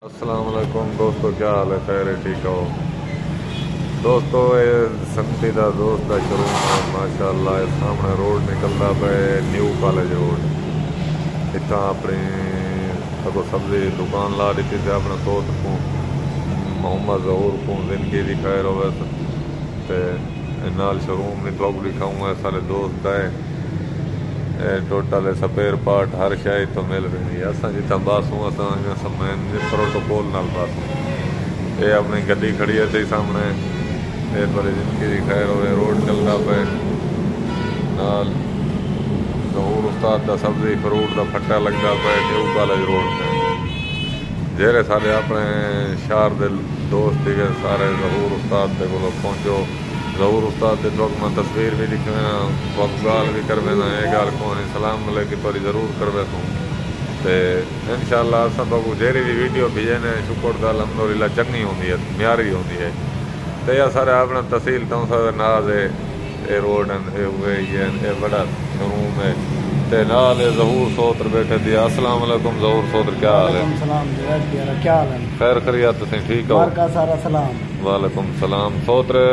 अस्सलाम वालेकुम दोस्तों, क्या हाल है? खैर है, ठीक हो दोस्तों? ये संती का दोस्त का शुरू माशाल्लाह सामने रोड निकलता पे न्यू कॉलेज रोड। इतना अपनी सगो सब्जी दुकान ला दी थी अपने दोस्त को मोहम्मद जहूर को जिंदगी दी खैर हो नाल शोरूम नहीं तो दिखाऊंगा सारे दोस्त है टोटल स्पेयर पार्ट हर शायद तो मिल रही है। असा जितना बासूँ असा प्रोटोकॉल नाल बासूँ ये अपनी गड्डी खड़ी है थी सामने ये बड़ी जिंदगी की खैर हो रोड चलता पे नाल जहूर उस्ताद का सब्जी फ्रूट का फट्टा लगता पे न्यू कॉलेज रोड से जेरे सारे अपने शहर के दोस्त थे सारे जहूर उस्ताद के को पहुँचो। जहूर उस्ताद के तो मैं तस्वीर भी दिखे वक्त गाल भी करवे ना ये गाल को सलाम मिले कि पर जरूर करवे तू तो इंशाअल्लाह सब जेरी भी वीडियो भेजे ने शुक्र का अलहमदुलिल्लाह चंगी होंगी है म्यारी होंगी है तो यह सारे अपना तहसील तो नाज है ये रोड ये बड़ा शोरूम है ते नाल जहूर सोत्र बैठे दिया। अस्सलाम वालेकुम जहूर सोत्र, क्या हाल है? क्या हाल है? खैर खैरियत तुसीं ठीक हो? सारा सलाम। वालेकुम सलाम। सोत्र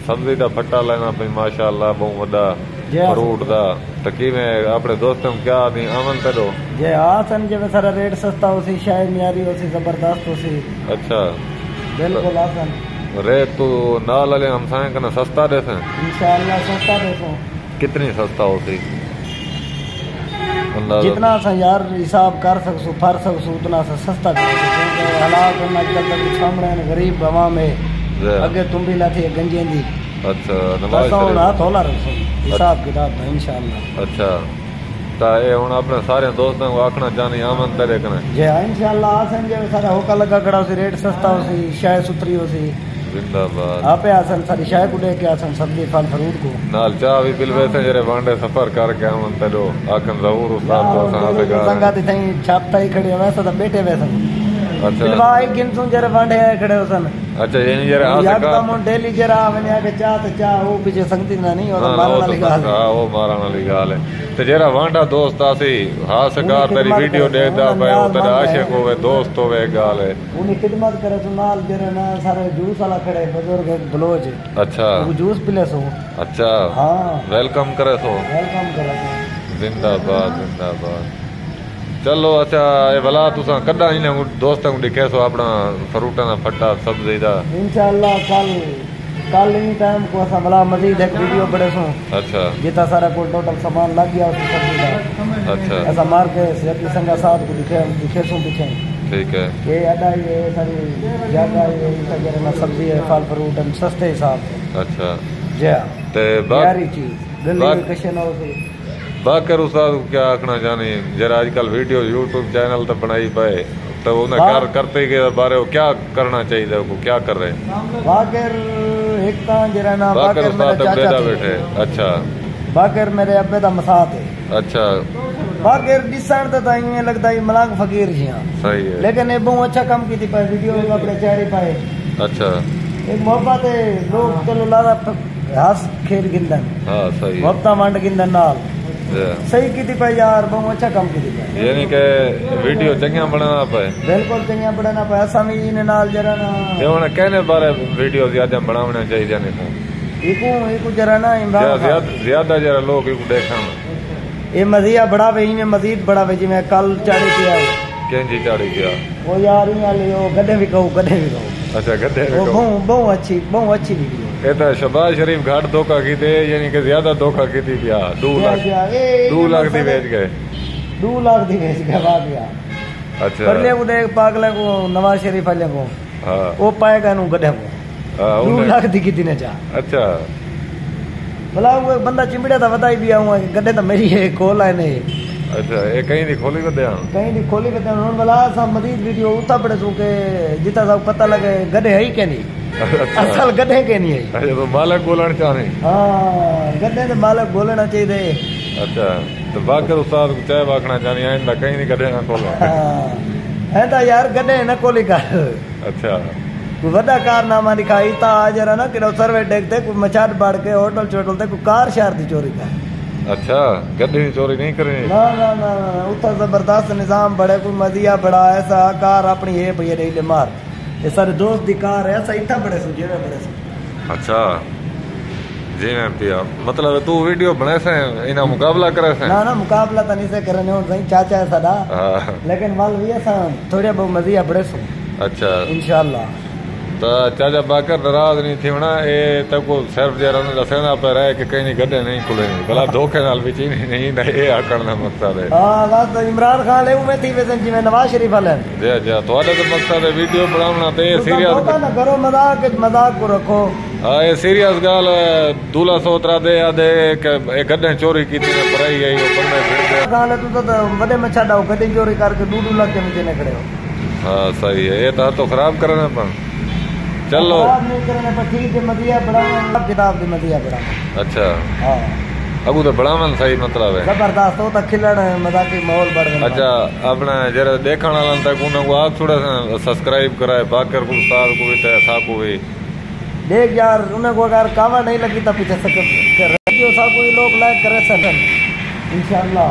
सब्जी का फट्टा लेना पी माशाअल्लाह बहुत बड़ा फ्रूट का तो किवें अपने दोस्तों क्या दी आमन पे दो जे आसन जे सारा रेट सस्ता होसी शायद म्यारी होसी जबरदस्त होसी। अच्छा बिल्कुल आसन रेट तू नाल वाले हमसाए कना सस्ता देसे इंशाअल्लाह सस्ता देसो। कितनी सस्ता होसी? जितना सा यार हिसाब कर सकसो फर सकसो उतना सा सस्ता कर सकसो। हालात आजकल तक सामने गरीब आवाम है अगे तुम भी लाती गंजे दी। अच्छा नमाज शरीफ थोड़ा रखो हिसाब किताब था इंशाअल्लाह। अच्छा ता ये हुन अपने सारे दोस्तों को आखना चाहनी आमन तेरे कने जे इंशाअल्लाह आसन जे सारा होका लगा खड़ा होसी रेट सस्ता होसी शाय सुथरी होसी जिंदाबाद। आपे आसन सारी शाय को लेके आसन सब्जी फल फ्रूट को नाल चाह भी पिलवे थे जरे वांडे सफर करके आमन तेरो आकन जहूर उस्ताद तो साथ गा संगाती थई छापता ही खड़े वैसा तो बैठे वैसा। अच्छा पिलवाई गिनसू जरे वांडे आए खड़े होसन। अच्छा ये जरे आ सका एकदम डेली जरा वने के चाह वो पीछे संगती ना नहीं और मारन वाली गाल हां वो मारन वाली गाल है ते जरा वांडा दोस्त आसी हां सरकार तेरी वीडियो देखदा पे ओ तेरा आशिक होवे दोस्त होवे गाल है उनी खिदमत करे तो नाल जरे ना सारे जूस वाला खड़े बुजुर्ग बलोच। अच्छा वो जूस पिले सो। अच्छा हां वेलकम करे सो वेलकम करे सो जिंदाबाद जिंदाबाद। चलो अच्छा ये भला तुसा कदा इन दोस्तों को दिखे सो अपना फ्रूटा ना फट्टा सब्जी दा इंशाअल्लाह कल इन टाइम को असा भला मजीद एक वीडियो बड़े सो। अच्छा जितना सारा को टोटल सामान लग गया उस सब्जी का। अच्छा ऐसा मार के सेठी संगा साथ को दिखे सो पीछे ठीक है ये अदा ये सारी ज्यादा ये सगरे ना सब्जी है फल फ्रूट हम सस्ते हिसाब से। अच्छा जी ते बाकी चीज गली कशन हो से बाकर उस्ताद क्या आखना चाहनी जरा आजकल वीडियो यूट्यूब चैनल तो बनाई पाए तो उन्हें करते के बारे में क्या करना चाहिए वो क्या कर रहे बाकर एक जरा ना बाकर मेरा चाचा बैठे। अच्छा बाकर मेरे अब्बे दा मसात है। अच्छा बाकर डिसाइड तो यूं लगता है मलांग फकीर जी सही है लेकिन ये बहुत अच्छा काम की थी पर वीडियो अपने चेहरे पाए। अच्छा एक मोहब्बत है लोग चलो लादा हंस खेल गिंदन हां सही मोहब्बत मंड गिंदन नाल सही की थी भाई यार बहुत अच्छा काम की थी यानी के वीडियो चंगिया बनाना पाए बिल्कुल चंगिया बनाना पाए असा भी इन नाल जरा ना ये हुन कहने बारे वीडियो ज्यादा बनावना चाहिए नहीं इको जरा ना इमरान ज्यादा जरा लोग इको देखा ये मजिया बड़ा वे में मजीद बड़ा वे जिवें कल चाड़ी किया केंजी चाड़ी किया वो यार यहां ले ओ गड्ढे भी कहूं अच्छा गड्ढे भी कहूं बहुत अच्छी वीडियो ये तो शहबाज शरीफ घाट धोखा की थे यानी कि ज्यादा धोखा की थी क्या 2 लाख दी बेच गए 2 लाख दी बेच गए बात यार। अच्छा पर ले को देख पागल को नवाज शरीफ वाले को हां वो पाएगा नु गड्ढे को 2 लाख दी की ने जा। अच्छा भला वो एक बंदा चिमड़ा था बताई भी आऊंगा कि गड्ढे तो मेरी है खोल है नहीं। अच्छा ये कहीं दी खोली बदे कहीं दी खोली बदे हुन भला सब मजीद वीडियो उता पड़े सो के जिता सब पता लगे गड्ढे है ही के नहीं असल गड्ढे के नहीं है। अच्छा तो मालिक बोलना चाहे हां गड्ढे दे मालिक बोलना चाहिए। अच्छा तो बाकर उस्ताद को चाहे वाखना चाहे आइंदा कहीं नहीं गड्ढे ना खोलो हां है ता यार गड्ढे ना खोली कर। अच्छा कोई वड्डा कारनामा दिखाई ता जरा ना कि सर्वे देखते कोई मचाट बाड़ के होटल चोटल ते कोई कार शहर दी चोरी कर अच्छा गड्डी चोरी नहीं करनी ना ना ना उतना जबरदस्त निजाम बड़े कोई मजिया बड़ा ऐसा कार अपनी है भैया नहीं ले मार ये सारे दोस्त दी कार है ऐसा इतना बड़े सो जेवे बड़े सो। अच्छा जी मैं पिया मतलब तू वीडियो बने से इना मुकाबला करे से? ना ना मुकाबला तो नहीं से करने हो सही चाचा है साडा लेकिन वाल भी ऐसा थोड़े बहुत मजिया बड़े सो। अच्छा इंशाल्लाह तो चाचा बाकर नाराज नहीं थी होना ये तक सिर्फ जरा दसना पे रहे कि कहीं गड्ढे नहीं खुले नहीं भला धोखे नाल भी चीनी नहीं ये आकड़ना मकसद है। हां बस इमरान खान ले में थी वैसे जिਵੇਂ नवाज शरीफ वाले जी जी ਤੁਹਾਡਾ तो मकसद है वीडियो बनाना ते सीरियस ना करो मजाक को रखो। हां ये सीरियस गाल दूल्हा सोतरा दे आदे के गड्ढे चोरी की थी पराई गई वो बंदे फिर गाल तू तो बड़े में छाड़ा गड्ढे चोरी करके 2 लाख के नीचे खड़े हो। हां सही है ये तो खराब करना पर चलो नहीं करने पर ठीक है मदिया बड़ा किताब दी मदिया बड़ा। अच्छा हां अगू तो बड़ा मन सही मतलब है जबरदस्त हो तक खिलण मजाकी माहौल बढ़ गया। अच्छा अपना जरा देखण वाला तक उन को आप थोड़ा सब्सक्राइब कराए बाकर को उस्ताद को भी ते साको भी देख यार उन को अगर कावा नहीं लगी तो पीछे सक रेडियो साको लोग लाइक करे सन इंशाल्लाह।